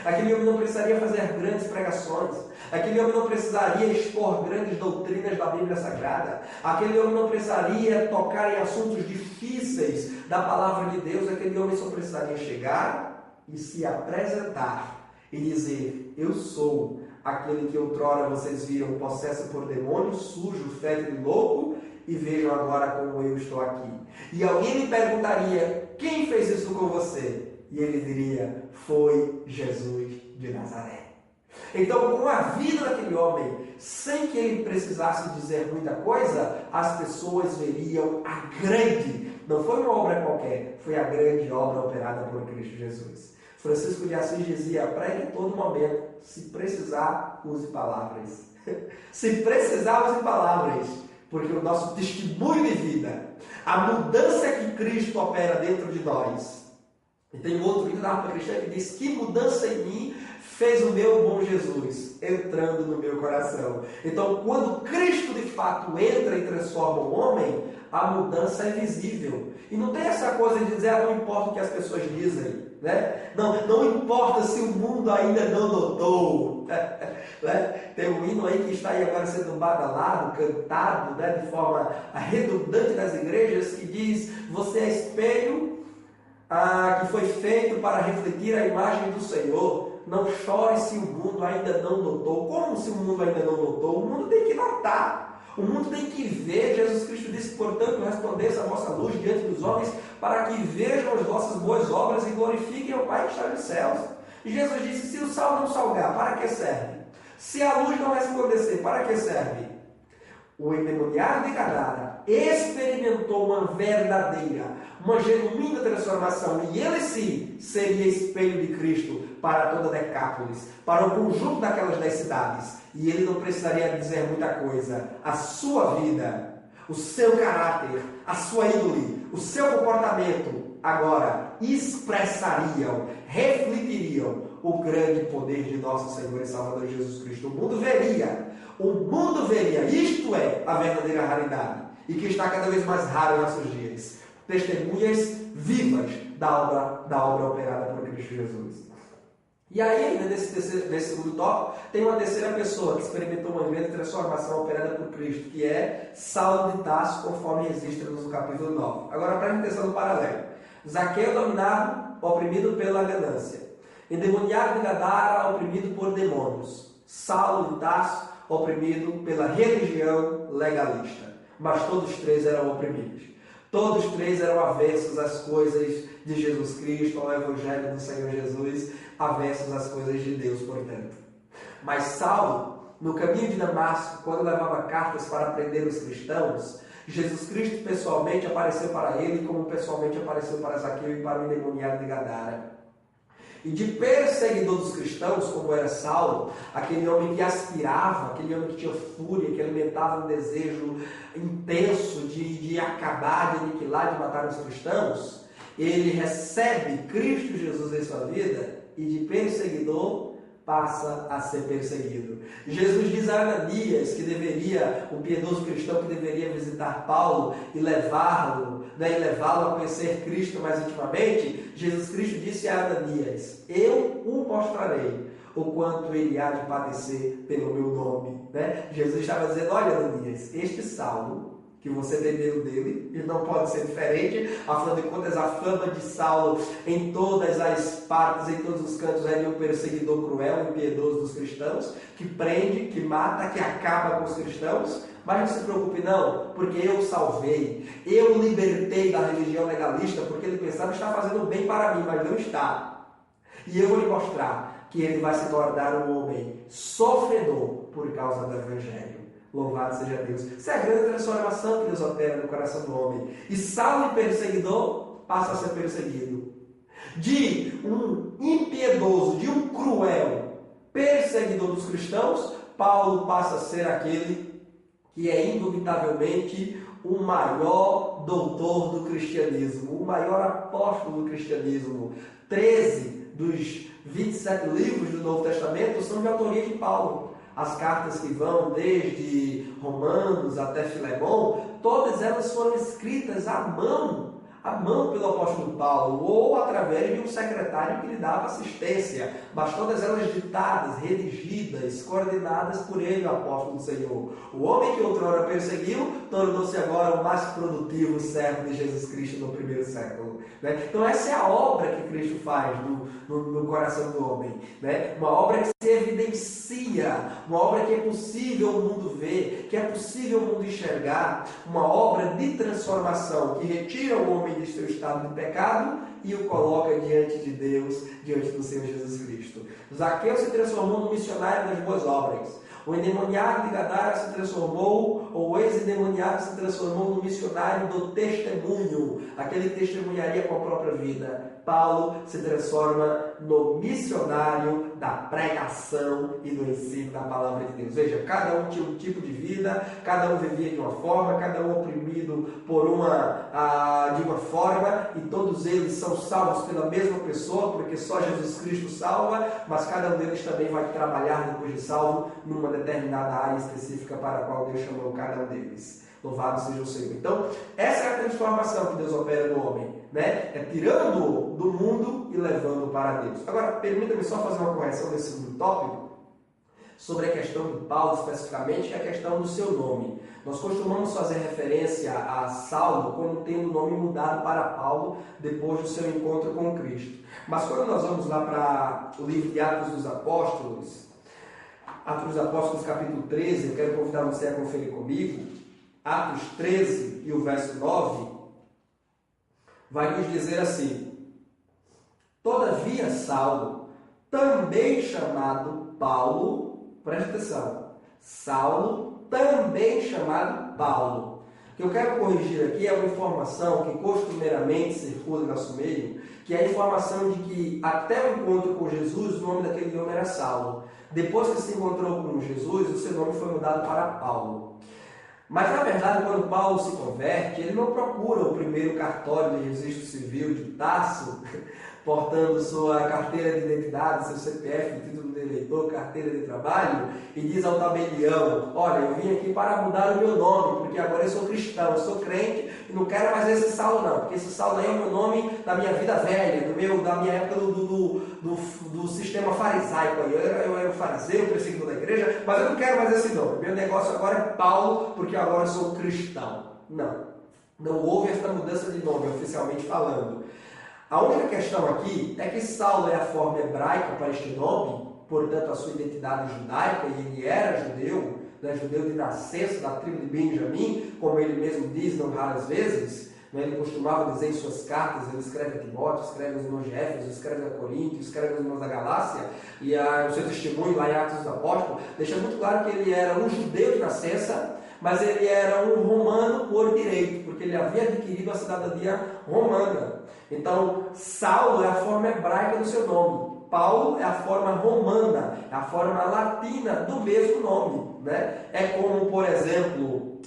Aquele homem não precisaria fazer grandes pregações. Aquele homem não precisaria expor grandes doutrinas da Bíblia Sagrada. Aquele homem não precisaria tocar em assuntos difíceis da palavra de Deus. Aquele homem só precisaria chegar e se apresentar e dizer: eu sou aquele que outrora vocês viram possesso por demônio, sujo, fétido e louco, e vejam agora como eu estou aqui. E alguém lhe perguntaria: quem fez isso com você? E ele diria: foi Jesus de Nazaré. Então, com a vida daquele homem, sem que ele precisasse dizer muita coisa, as pessoas veriam a grande, não foi uma obra qualquer, foi a grande obra operada por Cristo Jesus. Francisco de Assis dizia: pregue em todo momento, se precisar, use palavras. Se precisar, use palavras, porque o nosso testemunho de vida, a mudança que Cristo opera dentro de nós. E tem um outro hino da harpa cristã que diz: que mudança em mim fez o meu bom Jesus entrando no meu coração. Então, quando Cristo de fato entra e transforma o homem, a mudança é visível. E não tem essa coisa de dizer: não importa o que as pessoas dizem, né? Não importa se o mundo ainda não notou. Né? Tem um hino aí que está aí agora sendo badalado, cantado, né, de forma redundante nas igrejas, que diz: você é espelho que foi feito para refletir a imagem do Senhor. Não chore se o mundo ainda não notou. Como se o mundo ainda não notou? O mundo tem que notar. O mundo tem que ver. Jesus Cristo disse, portanto, resplandeça a vossa luz diante dos homens, para que vejam as vossas boas obras e glorifiquem o Pai que está nos céus. E Jesus disse, se o sal não salgar, para que serve? Se a luz não resplandecer, para que serve? O endemoniado de Gadara experimentou uma verdadeira, uma genuína transformação, e ele sim seria espelho de Cristo para toda Decápolis, para o conjunto daquelas 10 cidades. E ele não precisaria dizer muita coisa. A sua vida, o seu caráter, a sua índole, o seu comportamento agora expressariam, refletiriam o grande poder de nosso Senhor e Salvador Jesus Cristo. O mundo veria, isto é a verdadeira raridade, e que está cada vez mais raro em nossos dias, testemunhas vivas da obra operada por Cristo Jesus. E aí, ainda nesse segundo tópico, tem uma terceira pessoa que experimentou uma grande transformação operada por Cristo, que é Saulo de Tarso, conforme registra no capítulo 9. Agora, preste atenção no paralelo. Zaqueu dominado, oprimido pela ganância. Endemoniado de Gadara, oprimido por demônios. Saulo de Tarso, oprimido pela religião legalista. Mas todos três eram oprimidos. Todos três eram avessos às coisas de Jesus Cristo, ao Evangelho do Senhor Jesus, avessos às coisas de Deus, portanto. Mas Saulo, no caminho de Damasco, quando levava cartas para prender os cristãos, Jesus Cristo pessoalmente apareceu para ele, como pessoalmente apareceu para Zaqueu e para o endemoniado de Gadara. E de perseguidor dos cristãos, como era Saulo, aquele homem que aspirava, aquele homem que tinha fúria, que alimentava um desejo intenso de acabar, de aniquilar, de matar os cristãos, ele recebe Cristo Jesus em sua vida e de perseguidor passa a ser perseguido. Jesus diz a Ananias que o piedoso cristão que deveria visitar Paulo e levá-lo a conhecer Cristo mais intimamente, Jesus Cristo disse a Ananias, eu o mostrarei o quanto ele há de padecer pelo meu nome. Jesus estava dizendo, olha Ananias, este Saulo, que você tem medo dele, e não pode ser diferente, afinal de contas a fama de Saulo em todas as partes, em todos os cantos, era um perseguidor cruel e impiedoso dos cristãos, que prende, que mata, que acaba com os cristãos. Mas não se preocupe não, porque eu o salvei, eu o libertei da religião legalista, porque ele pensava estar fazendo bem para mim, mas não está. E eu vou lhe mostrar que ele vai se tornar um homem sofredor por causa do Evangelho. Louvado seja Deus. Isso é a grande transformação que Deus opera no coração do homem. E Saulo, perseguidor, passa a ser perseguido. De um impiedoso, de um cruel perseguidor dos cristãos, Paulo passa a ser aquele que é indubitavelmente o maior doutor do cristianismo, o maior apóstolo do cristianismo. 13 dos 27 livros do Novo Testamento são de autoria de Paulo. As cartas que vão desde Romanos até Filemão, todas elas foram escritas à mão pelo apóstolo Paulo, ou através de um secretário que lhe dava assistência, mas todas elas ditadas, redigidas, coordenadas por ele, o apóstolo do Senhor. O homem que outrora perseguiu, tornou-se agora o mais produtivo servo de Jesus Cristo no primeiro século. Então essa é a obra que Cristo faz no coração do homem. Uma obra que se evidencia, uma obra que é possível o mundo ver, que é possível o mundo enxergar, uma obra de transformação que retira o homem de seu estado de pecado e o coloca diante de Deus, diante do Senhor Jesus Cristo. Zaqueu se transformou no missionário das boas obras. O endemoniado de Gadara se transformou, ou o ex-endemoniado se transformou no missionário do testemunho, aquele que testemunharia com a própria vida. Paulo se transforma no missionário da pregação e do ensino da palavra de Deus. Veja, cada um tinha um tipo de vida, cada um vivia de uma forma, cada um oprimido de uma forma, e todos eles são salvos pela mesma pessoa, porque só Jesus Cristo salva, mas cada um deles também vai trabalhar depois de salvo numa determinada área específica para a qual Deus chamou cada um deles. Louvado seja o Senhor. Então, essa é a transformação que Deus opera no homem, É tirando-o do mundo e levando-o para Deus. Agora, permita-me só fazer uma correção nesse segundo tópico, sobre a questão de Paulo especificamente, que é a questão do seu nome. Nós costumamos fazer referência a Saulo como tendo o nome mudado para Paulo depois do seu encontro com Cristo. Mas quando nós vamos lá para o livro de Atos dos Apóstolos, Atos dos Apóstolos, capítulo 13, eu quero convidar você a conferir comigo. Atos 13 e o verso 9, vai nos dizer assim: todavia Saulo, também chamado Paulo, preste atenção, Saulo, também chamado Paulo. O que eu quero corrigir aqui é uma informação que costumeiramente circula no nosso meio, que é a informação de que até o encontro com Jesus, o nome daquele homem era Saulo. Depois que se encontrou com Jesus, o seu nome foi mudado para Paulo. Mas, na verdade, quando Paulo se converte, ele não procura o primeiro cartório de registro civil de Tarso, portando sua carteira de identidade, seu CPF, título de eleitor, carteira de trabalho, e diz ao tabelião: olha, eu vim aqui para mudar o meu nome, porque agora eu sou cristão, eu sou crente, e não quero mais esse Saulo não, porque esse Saulo aí é o meu nome da minha vida velha, da minha época do sistema farisaico. Eu era fariseu, perseguidor da igreja, mas eu não quero mais esse nome. Meu negócio agora é Paulo, porque agora eu sou cristão. Não houve essa mudança de nome, oficialmente falando. A única questão aqui é que Saulo é a forma hebraica para este nome, portanto a sua identidade judaica, e ele era judeu, né, judeu de nascença da tribo de Benjamim, como ele mesmo diz não raras vezes. Ele costumava dizer em suas cartas, ele escreve a Timóteo, escreve aos irmãos de Éfeso, escreve a Corinto, escreve aos irmãos da Galácia, e o seu testemunho lá em Atos dos Apóstolos deixa muito claro que ele era um judeu de nascença, mas ele era um romano por direito, porque ele havia adquirido a cidadania romana. Então, Saulo é a forma hebraica do seu nome. Paulo é a forma romana, é a forma latina do mesmo nome, né? É como, por exemplo,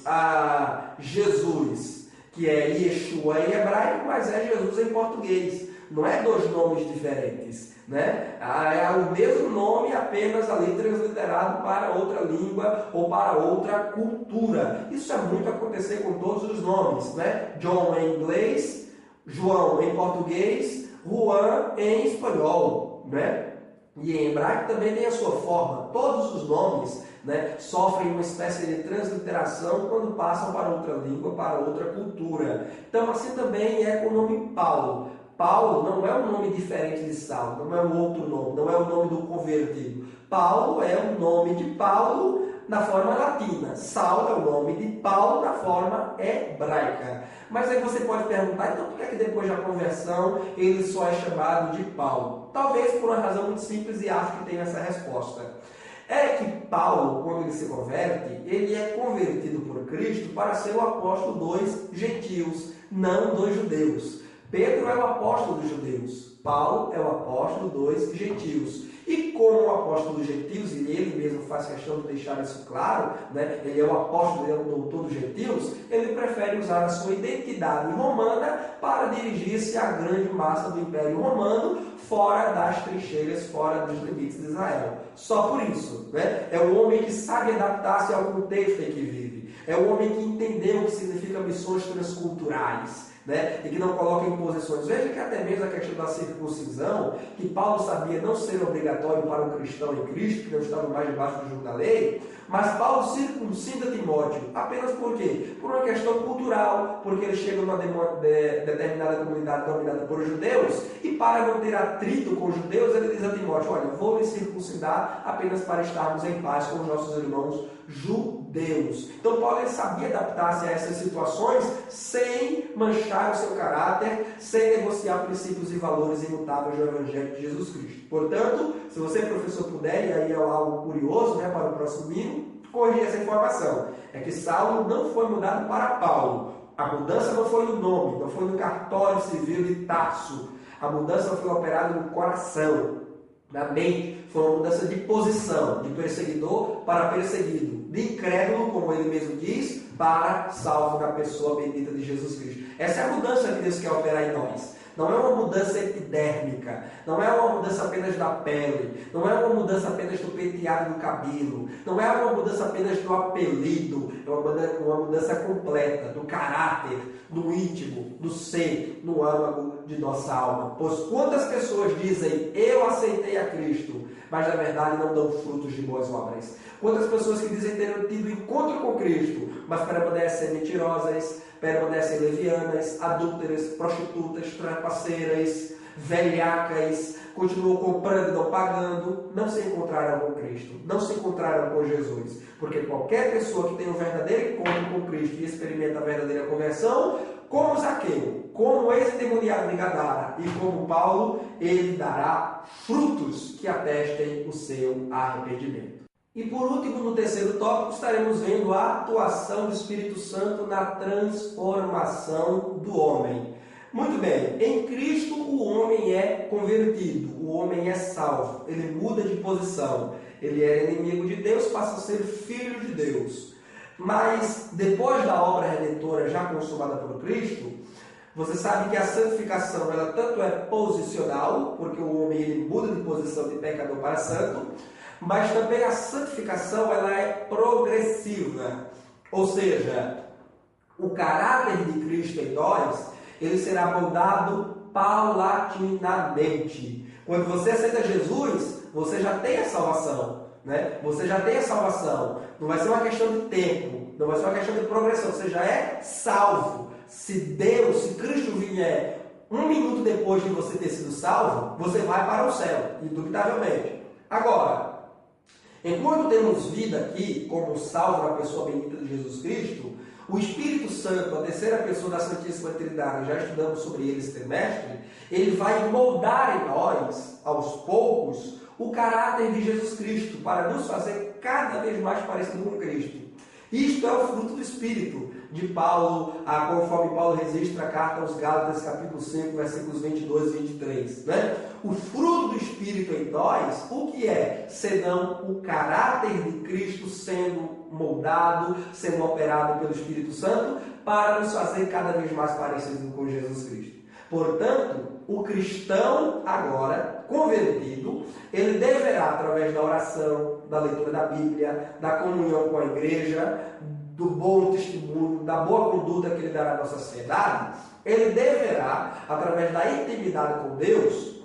Jesus, que é Yeshua em hebraico, mas é Jesus em português. Não é dois nomes diferentes, né? É o mesmo nome, apenas ali transliterado para outra língua ou para outra cultura. Isso é muito acontecer com todos os nomes, né? John em inglês, João em português, Juan em espanhol, né? E em hebraico também tem a sua forma. Todos os nomes, né, sofrem uma espécie de transliteração quando passam para outra língua, para outra cultura. Então assim também é com o nome Paulo. Paulo não é um nome diferente de Saulo, não é um outro nome, não é o nome do convertido. Paulo é o nome de Paulo na forma latina. Saulo é o nome de Paulo na forma hebraica. Mas aí você pode perguntar, então por que depois da conversão ele só é chamado de Paulo? Talvez por uma razão muito simples, e acho que tem essa resposta. É que Paulo, quando ele se converte, ele é convertido por Cristo para ser o apóstolo dos gentios, não dos judeus. Pedro é o apóstolo dos judeus, Paulo é o apóstolo dos gentios. E como o apóstolo dos gentios, e ele mesmo faz questão de deixar isso claro, né? Ele é o apóstolo, ele é o doutor dos gentios, ele prefere usar a sua identidade romana para dirigir-se à grande massa do Império Romano, fora das trincheiras, fora dos limites de Israel. Só por isso, né? É um homem que sabe adaptar-se ao contexto em que vive. É um homem que entendeu o que significa missões transculturais, né? E que não coloca imposições. Veja que até mesmo a questão da circuncisão, que Paulo sabia não ser obrigatório para um cristão em Cristo, que não estava mais debaixo do jugo da lei, mas Paulo circuncida Timóteo. Apenas por quê? Por uma questão cultural, porque ele chega numa determinada comunidade dominada por judeus, e para não ter atrito com os judeus, ele diz a Timóteo: olha, vou me circuncidar apenas para estarmos em paz com os nossos irmãos judeus. Então Paulo ele sabia adaptar-se a essas situações sem manchar o seu caráter, sem negociar princípios e valores imutáveis do Evangelho de Jesus Cristo. Portanto, se você, professor, puder, e aí é algo curioso, né, para o próximo domingo, corrigir essa informação. É que Saulo não foi mudado para Paulo. A mudança não foi no nome, não foi no cartório civil de Tarso. A mudança foi operada no coração, na mente. Foi uma mudança de posição, de perseguidor para perseguido, de incrédulo, como ele mesmo diz, para salvo na pessoa bendita de Jesus Cristo. Essa é a mudança que Deus quer operar em nós. Não é uma mudança epidérmica, não é uma mudança apenas da pele, não é uma mudança apenas do penteado do cabelo, não é uma mudança apenas do apelido, é uma mudança completa do caráter, do íntimo, do ser, no âmago de nossa alma. Pois quantas pessoas dizem: eu aceitei a Cristo, mas na verdade não dão frutos de boas obras? Quantas pessoas que dizem ter tido encontro com Cristo, mas permanecem mentirosas, permanecem levianas, adúlteras, prostitutas, trapaceiras, velhacas, continuam comprando e não pagando, não se encontraram com Cristo, não se encontraram com Jesus. Porque qualquer pessoa que tem um verdadeiro encontro com Cristo e experimenta a verdadeira conversão, como Zaqueu, como o ex-endemoniado de Gadara e como Paulo, ele dará frutos que atestem o seu arrependimento. E por último, no terceiro tópico, estaremos vendo a atuação do Espírito Santo na transformação do homem. Muito bem, em Cristo o homem é convertido, o homem é salvo, ele muda de posição. Ele era inimigo de Deus, passa a ser filho de Deus. Mas depois da obra redentora já consumada por Cristo, você sabe que a santificação ela tanto é posicional, porque o homem ele muda de posição de pecador para santo, mas também a santificação ela é progressiva. Ou seja, o caráter de Cristo em nós, ele será moldado paulatinamente. Quando você aceita Jesus, você já tem a salvação, né? Você já tem a salvação. Não vai ser uma questão de tempo, não vai ser uma questão de progressão. Você já é salvo. Se Cristo vier 1 minuto depois de você ter sido salvo, você vai para o céu, indubitavelmente. Agora, enquanto temos vida aqui, como salvo na pessoa bendita de Jesus Cristo, o Espírito Santo, a terceira pessoa da Santíssima Trindade, já estudamos sobre ele esse trimestre, ele vai moldar em nós, aos poucos, o caráter de Jesus Cristo, para nos fazer cada vez mais parecido com Cristo. Isto é o fruto do Espírito de Paulo, conforme Paulo registra a carta aos Gálatas, capítulo 5, versículos 22 e 23. Né? O fruto do Espírito em nós, o que é? Senão o caráter de Cristo sendo moldado, sendo operado pelo Espírito Santo, para nos fazer cada vez mais parecidos com Jesus Cristo. Portanto, o cristão agora, convertido, ele deverá, através da oração, da leitura da Bíblia, da comunhão com a igreja, do bom testemunho, da boa conduta que ele dará à nossa sociedade, ele deverá, através da intimidade com Deus,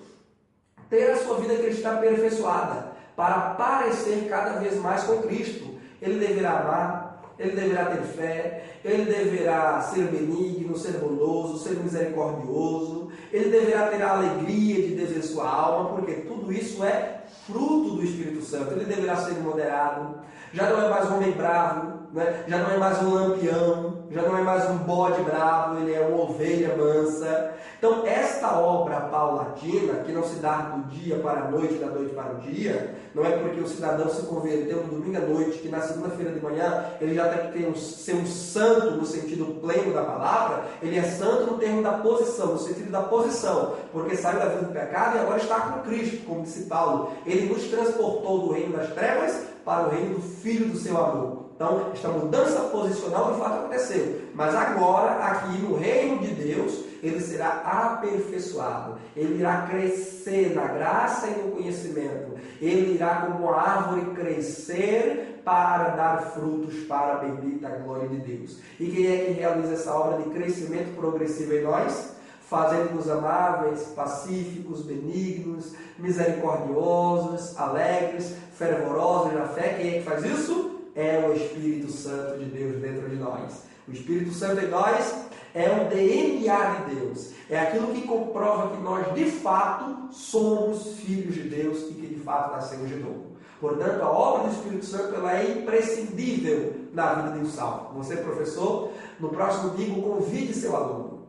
ter a sua vida cristã aperfeiçoada, para parecer cada vez mais com Cristo. Ele deverá amar, ele deverá ter fé, ele deverá ser benigno, ser bondoso, ser misericordioso, ele deverá ter a alegria de Deus em sua alma, porque tudo isso é fruto do Espírito Santo. Ele deverá ser moderado, já não é mais um homem bravo, né? Já não é mais um lampião, já não é mais um bode bravo, ele é uma ovelha mansa. Então, esta obra paulatina, que não se dá do dia para a noite, da noite para o dia, não é porque o cidadão se converteu no domingo à noite, que na segunda-feira de manhã ele já tem que ser um santo no sentido pleno da palavra. Ele é santo no termo da posição, no sentido da posição, porque saiu da vida do pecado e agora está com Cristo, como disse Paulo. Ele nos transportou do reino das trevas para o reino do Filho do seu amor. Então, esta mudança posicional de fato aconteceu. Mas agora, aqui no reino de Deus, ele será aperfeiçoado. Ele irá crescer na graça e no conhecimento. Ele irá, como uma árvore, crescer para dar frutos para a bendita glória de Deus. E quem é que realiza essa obra de crescimento progressivo em nós? Fazendo-nos amáveis, pacíficos, benignos, misericordiosos, alegres, fervorosos na fé. Quem é que faz isso? É o Espírito Santo de Deus dentro de nós. O Espírito Santo em nós é o DNA de Deus. É aquilo que comprova que nós, de fato, somos filhos de Deus e que, de fato, nascemos de novo. Portanto, a obra do Espírito Santo ela é imprescindível na vida de um salvo. Você, professor, no próximo domingo, convide seu aluno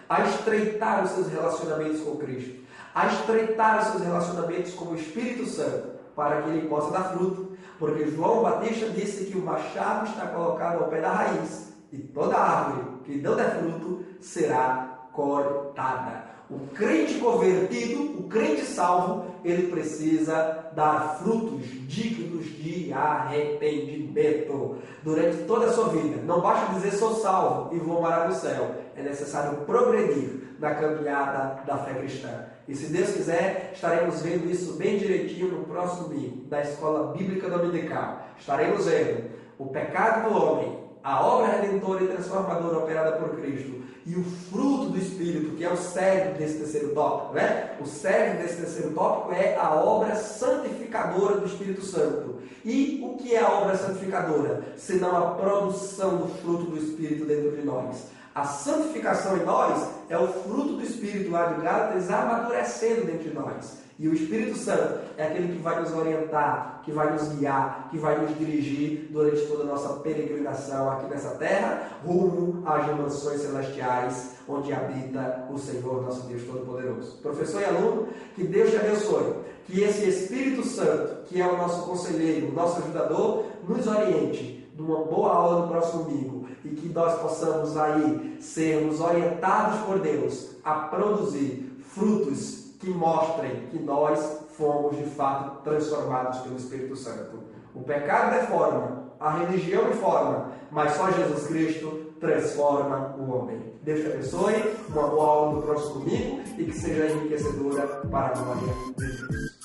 a estreitar os seus relacionamentos com Cristo, a estreitar os seus relacionamentos com o Espírito Santo, para que ele possa dar fruto. Porque João Batista disse que o machado está colocado ao pé da raiz, e toda árvore que não der fruto será cortada. O crente convertido, o crente salvo, ele precisa dar frutos dignos de arrependimento durante toda a sua vida. Não basta dizer sou salvo e vou morar no céu. É necessário progredir na caminhada da fé cristã. E se Deus quiser, estaremos vendo isso bem direitinho no próximo domingo, da Escola Bíblica Dominical. Estaremos vendo o pecado do homem, a obra redentora e transformadora operada por Cristo e o fruto do Espírito, que é o cerne desse terceiro tópico, né? O cerne desse terceiro tópico é a obra santificadora do Espírito Santo. E o que é a obra santificadora? Senão a produção do fruto do Espírito dentro de nós. A santificação em nós é o fruto do Espírito lá de Gálatas amadurecendo dentro de nós. E o Espírito Santo é aquele que vai nos orientar, que vai nos guiar, que vai nos dirigir durante toda a nossa peregrinação aqui nessa terra, rumo às mansões celestiais, onde habita o Senhor, nosso Deus Todo-Poderoso. Professor e aluno, que Deus te abençoe. Que esse Espírito Santo, que é o nosso conselheiro, o nosso ajudador, nos oriente numa boa aula no próximo domingo e que nós possamos aí sermos orientados por Deus a produzir frutos que mostrem que nós fomos de fato transformados pelo Espírito Santo. O pecado deforma, a religião deforma, mas só Jesus Cristo transforma o homem. Deus te abençoe, uma boa aula no próximo domingo e que seja enriquecedora para a glória de Deus.